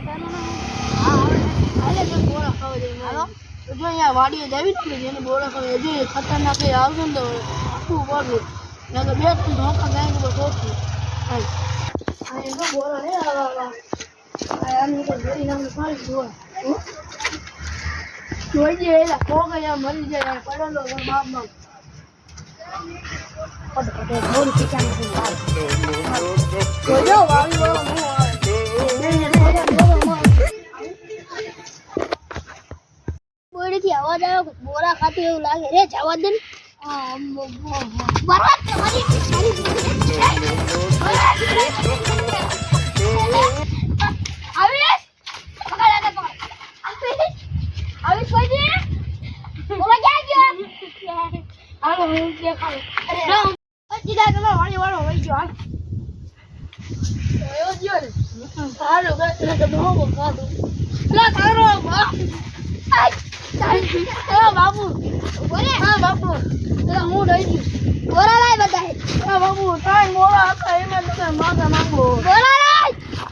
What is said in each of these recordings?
જો અહીંયા વાડીએ જાવી ને જેને બોરા ખાવે જે ખતરનાક એ આવશે ને તો શું બોલું મેં તો બે તું ધોકા ગાય તો સોચું આ એનો બોરા હે આની તો જોઈ નામ પાડી જો જોઈ જે એલા કો ગયા મરી જાય પડેલો બાપ બાપ પડ બોલ કે ચાલે જો વાળી બોરા નો આવે થી અવાજ આવ્યો બોરા ખાતું એવું લાગે રે જવા દે બરબાદ કે મારી આવી કોઈ બોલા ક્યાં ગયો હાલો હું કે ખાવ અરે સીધા તમે વાળી વાળો વઈ ગયો હાલ એવો ગયો ને હાલો ગયો તો બહુ ખાધું લા તારો બાબુ બોલે હા બાપુ હું રહી ગયું બોરા લાય બતાય હા બાપુ ત્રણ બોરા હતા એમાં તો માગા માંગો બોરા લાય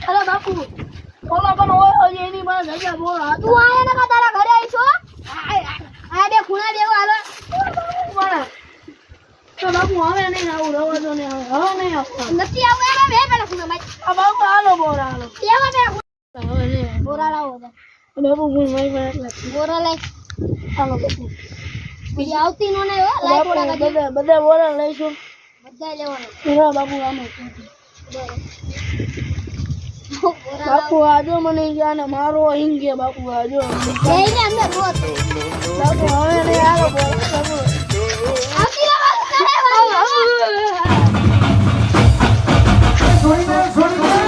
અરે બાપુ બોલા પણ હોય એની પાસે જગ્યા બોરા તું આયા ને તારા ઘરે આવી છો આ બે ખૂણા દેવો હાલો બોરા તો બાપુ હવે નહીં આવું રવા દો ને હવે નહીં આવું નથી આવું એમાં બે પેલા ખૂણા માઈ આ બાપુ હાલો બોરા હાલો કેવા બે હવે નહીં બોરા લાવો બાપુ હું મારી પાસે બોરા લાય હાલો બાપુ બીજી આવતી નો ને લાઈકોડા બધા બોરા લઈશું બધા લેવાના હા બાપુ આમે બાપુ આજો મને ગયા ને મારો અહીં ગયા બાપુ આજો એને અંદર રોત બાપુ હવે ને હાલો બાપુ આવતી રે